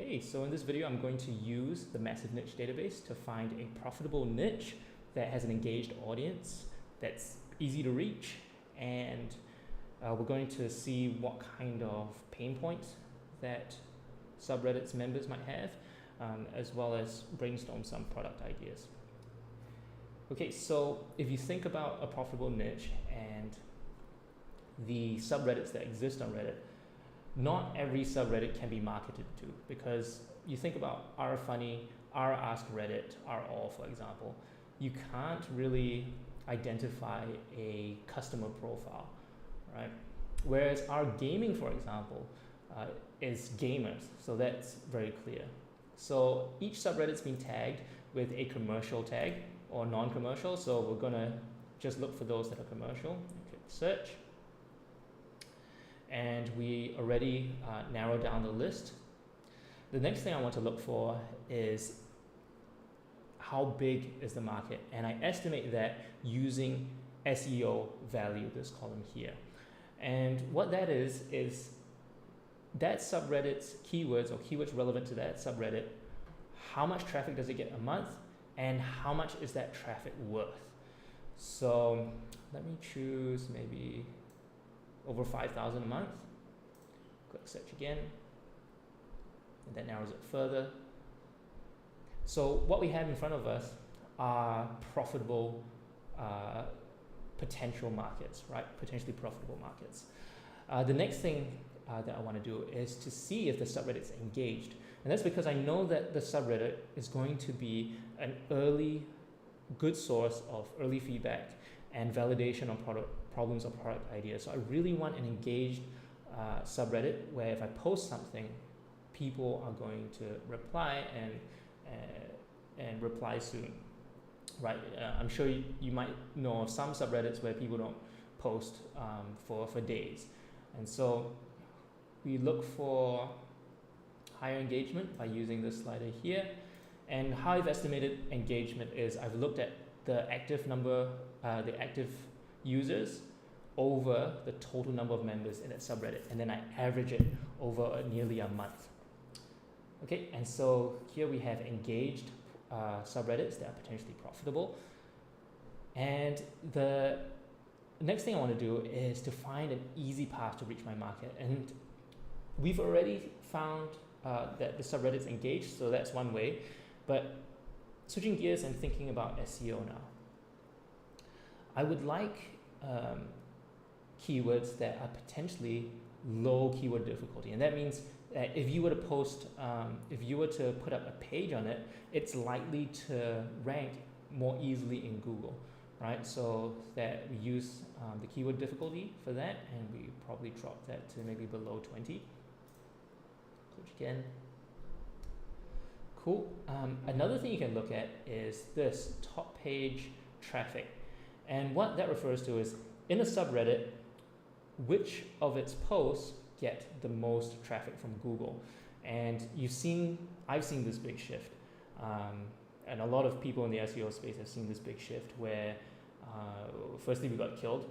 Hey, so in this video I'm going to use the Massive Niche database to find a profitable niche that has an engaged audience, that's easy to reach, and we're going to see what kind of pain points that subreddit's members might have, as well as brainstorm some product ideas. Okay, so if you think about a profitable niche and the subreddits that exist on Reddit, not every subreddit can be marketed to, because you think about r/Funny, r/AskReddit, r/all, for example, you can't really identify a customer profile, right? Whereas r/Gaming, for example, is gamers, so that's very clear. So each subreddit's been tagged with a commercial tag or non-commercial, so we're gonna just look for those that are commercial and click search. And we already narrowed down the list. The next thing I want to look for is how big is the market, and I estimate that using SEO value, this column here. And what that is that subreddit's keywords or keywords relevant to that subreddit, how much traffic does it get a month, and how much is that traffic worth. So let me choose maybe over 5,000 a month. Click search again, and that narrows it further. So what we have in front of us are profitable potential markets, right? Potentially profitable markets. The next thing that I want to do is to see if the subreddit's engaged. And that's because I know that the subreddit is going to be an early good source of early feedback and validation on problems or product ideas. So I really want an engaged subreddit where if I post something, people are going to reply and reply soon, right? I'm sure you might know of some subreddits where people don't post for days. And so we look for higher engagement by using this slider here. And how I've estimated engagement is I've looked at the active number, the active users over the total number of members in that subreddit, and then I average it over nearly a month. Okay, and so here we have engaged subreddits that are potentially profitable. And the next thing I want to do is to find an easy path to reach my market. And we've already found that the subreddit's engaged, so that's one way. But switching gears and thinking about SEO now, I would like keywords that are potentially low keyword difficulty, and that means that if you were to post, if you were to put up a page on it, it's likely to rank more easily in Google, right? So that we use the keyword difficulty for that, and we probably drop that to maybe below 20. Click again. Cool. Another thing you can look at is this top page traffic, and what that refers to is in a subreddit, which of its posts get the most traffic from Google. And I've seen this big shift, and a lot of people in the SEO space have seen this big shift where firstly we got killed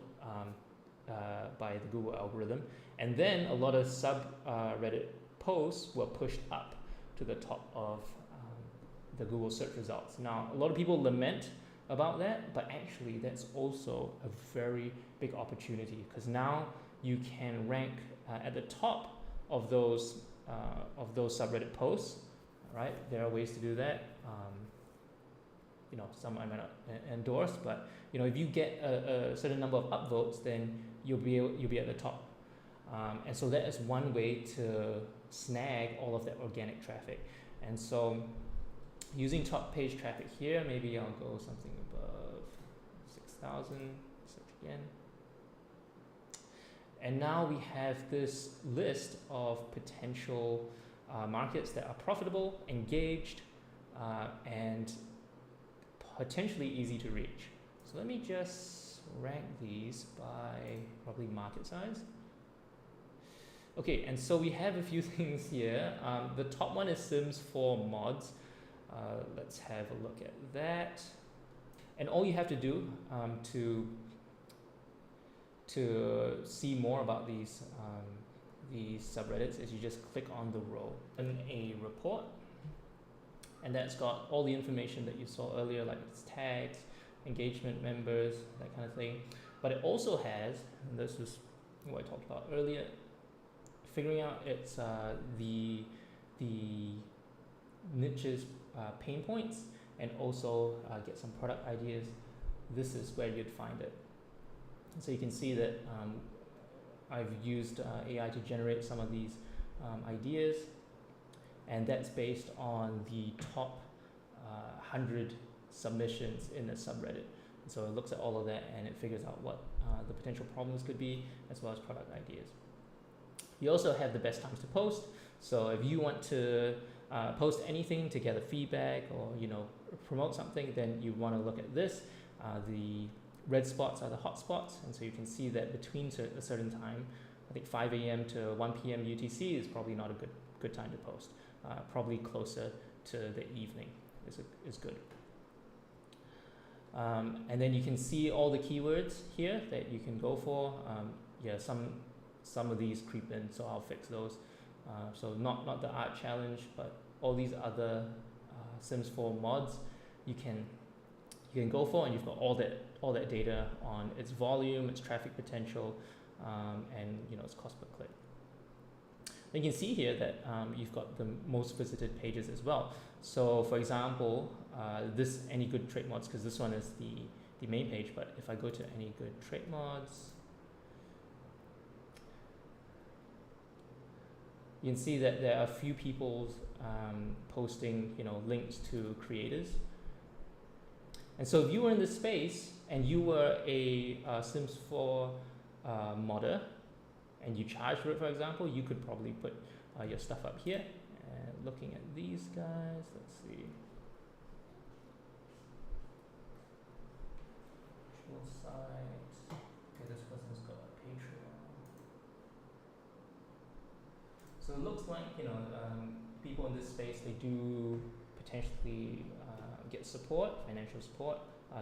by the Google algorithm, and then a lot of subreddit posts were pushed up to the top of the Google search results. Now, a lot of people lament about that, but actually that's also a very big opportunity, because now you can rank at the top of those subreddit posts, right? There are ways to do that. Some I might not endorse, but if you get a certain number of upvotes, then you'll be at the top. And so that is one way to snag all of that organic traffic. And so using top page traffic here, maybe I'll go something above 6,000, search again. And now we have this list of potential markets that are profitable, engaged, and potentially easy to reach. So let me just rank these by probably market size. Okay, and so we have a few things here. The top one is Sims 4 mods. Let's have a look at that. And all you have to do to see more about these subreddits is you just click on the row in a report, and that's got all the information that you saw earlier, like its tags, engagement members, that kind of thing. But it also has, and this is what I talked about earlier, figuring out its the niches, pain points, and also get some product ideas. This is where you'd find it. So you can see that I've used AI to generate some of these ideas, and that's based on the top 100 submissions in the subreddit. So it looks at all of that and it figures out what the potential problems could be, as well as product ideas. You also have the best times to post. So if you want to post anything to gather feedback or promote something, then you want to look at this. The red spots are the hot spots, and so you can see that between a certain time, I think 5 a.m. to 1 p.m. UTC is probably not a good time to post. Probably closer to the evening is good. And then you can see all the keywords here that you can go for. Some of these creep in, so I'll fix those. So not the art challenge, but all these other Sims 4 mods you can go for, and you've got all that data on its volume, its traffic potential, and its cost per click. You can see here that you've got the most visited pages as well. So for example, this Any Good Trade Mods, because this one is the main page, but if I go to Any Good Trade Mods, you can see that there are a few people posting links to creators. And so if you were in this space and you were a Sims 4 modder and you charge for it, for example, you could probably put your stuff up here. And looking at these guys, let's see. Actual site. Okay, this person's got a Patreon. So it looks like people in this space, they do potentially get support, financial support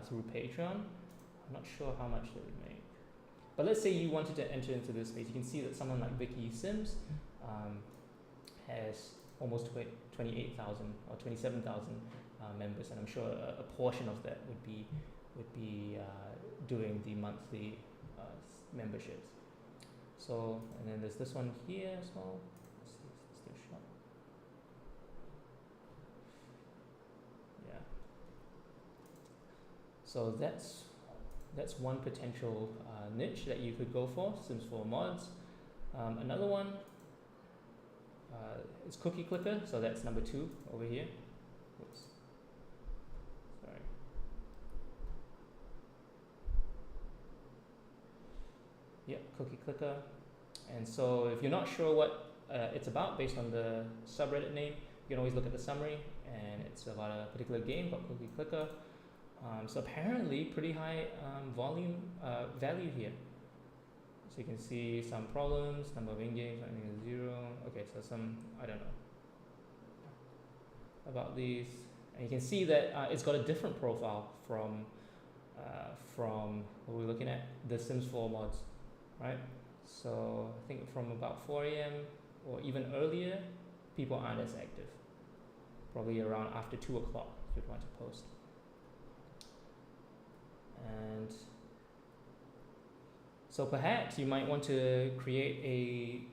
through Patreon. I'm not sure how much they would make. But let's say you wanted to enter into this space. You can see that someone like Vicky Sims has almost 28,000 or 27,000 members, and I'm sure a portion of that would be doing the monthly memberships. So, and then there's this one here as well. Let's see, is this their shop? Yeah. So that's one potential niche that you could go for, Sims 4 mods. Another one is Cookie Clicker, so that's number 2 over here. Oops. Sorry. Yep, Cookie Clicker. And so if you're not sure what it's about based on the subreddit name, you can always look at the summary, and it's about a particular game called Cookie Clicker. So apparently pretty high volume value here. So you can see some problems, number of in-games, I think is 0. Okay, so some, I don't know about these. And you can see that it's got a different profile from what we're looking at, the Sims 4 mods, right? So I think from about 4 a.m. or even earlier, people aren't as active. Probably around after 2 o'clock you'd want to post. And so perhaps you might want to create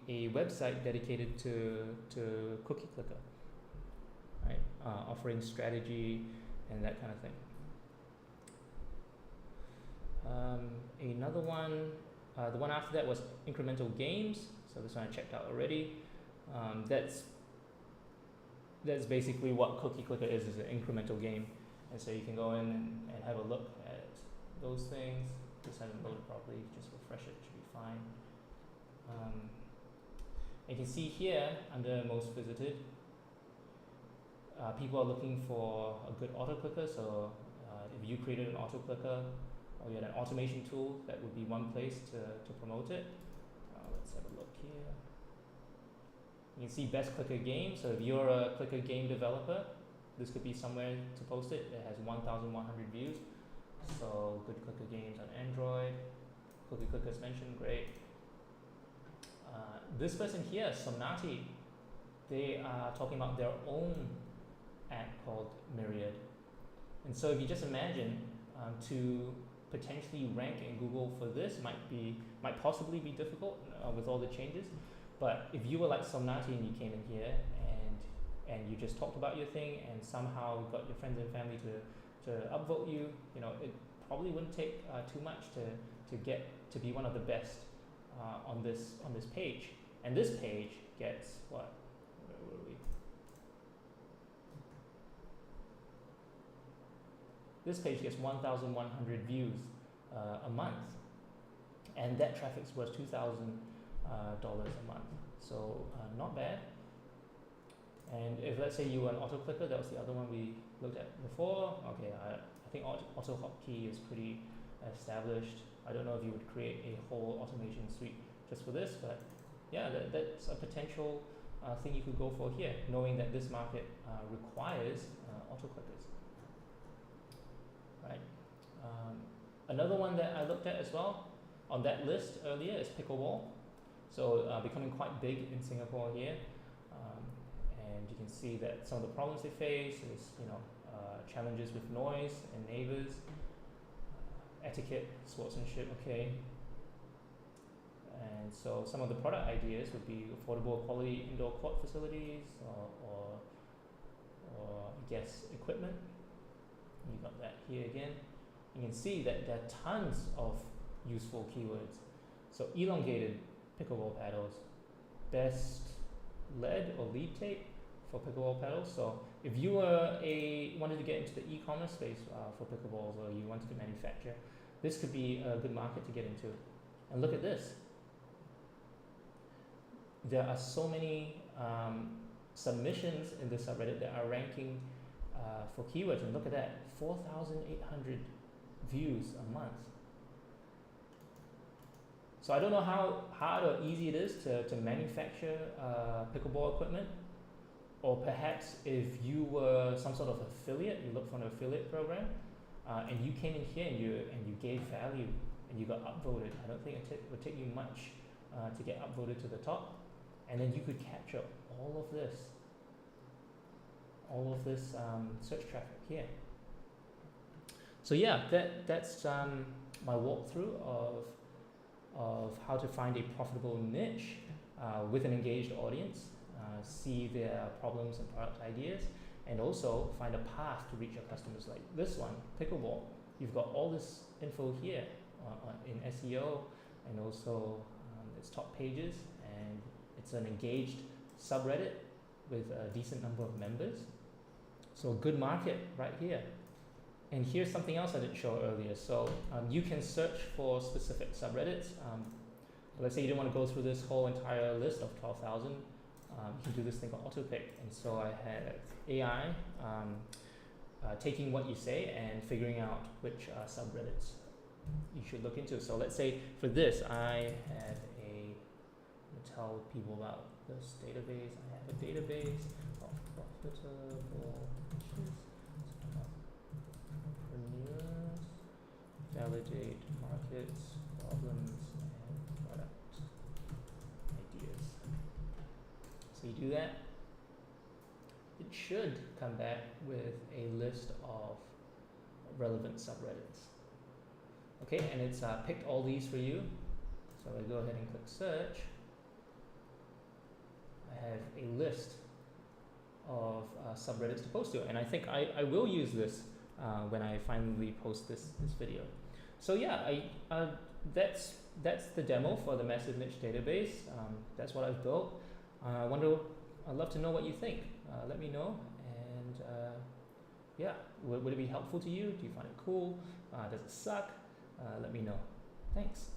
a website dedicated to Cookie Clicker, right? Offering strategy and that kind of thing. Another one, the one after that was Incremental Games. So this one I checked out already. That's basically what Cookie Clicker is an incremental game. And so you can go in and have a look at those things. Just haven't loaded properly, just refresh it, should be fine. You can see here under most visited, people are looking for a good auto clicker. So if you created an auto clicker or you had an automation tool, that would be one place to promote it. Let's have a look here. You can see best clicker game. So if you're a clicker game developer, this could be somewhere to post it. It has 1,100 views. So good clicker games on Android. Cookie Clickers mentioned, great. This person here, Somnati, they are talking about their own app called Myriad. And so if you just imagine to potentially rank in Google for this might possibly be difficult with all the changes. But if you were like Somnati and you came in here and you just talked about your thing and somehow got your friends and family to upvote you, it probably wouldn't take too much to get to be one of the best on this page. And this page gets what? Where were we? This page gets 1,100 views a month, and that traffic's worth $2,000 a month. So not bad. And if let's say you were an AutoClicker, that was the other one we looked at before. Okay, I think AutoHotkey is pretty established. I don't know if you would create a whole automation suite just for this, but yeah, that's a potential thing you could go for here, knowing that this market requires AutoClickers. Right. Another one that I looked at as well on that list earlier is Pickleball. So becoming quite big in Singapore here, and you can see that some of the problems they face is challenges with noise and neighbors, etiquette, sportsmanship. Okay. And so some of the product ideas would be affordable quality indoor court facilities or I guess equipment. You got that here again. You can see that there are tons of useful keywords. So elongated pickleball paddles, best lead or lead tape for pickleball paddles. So if you were wanted to get into the e-commerce space for pickleballs, or you wanted to manufacture, this could be a good market to get into. And look at this. There are so many submissions in the subreddit that are ranking for keywords, and look at that, 4,800 views a month. So I don't know how hard or easy it is to manufacture pickleball equipment, or perhaps if you were some sort of affiliate, you look for an affiliate program, and you came in here and you gave value and you got upvoted. I don't think it would take you much to get upvoted to the top, and then you could capture all of this search traffic here. So yeah, that's my walkthrough of how to find a profitable niche with an engaged audience, see their problems and product ideas, and also find a path to reach your customers. Like this one, Pickleball, you've got all this info here in SEO, and also its top pages, and it's an engaged subreddit with a decent number of members. So good market right here. And here's something else I didn't show earlier. So you can search for specific subreddits. Let's say you don't want to go through this whole entire list of 12,000. You can do this thing called autopick. And so I have AI taking what you say and figuring out which subreddits you should look into. So let's say for this, I have tell people about this database. I have a database of profitable niches. Entrepreneurs, validate markets, problems, and product ideas. So you do that, it should come back with a list of relevant subreddits. Okay, and it's picked all these for you. So I go ahead and click search. I have a list of subreddits to post to, and I think I will use this when I finally post this video. So yeah, that's the demo for the massive niche database. That's what I've built. I'd love to know what you think. Let me know, and yeah, would it be helpful to you? Do you find it cool? Does it suck? Let me know. Thanks.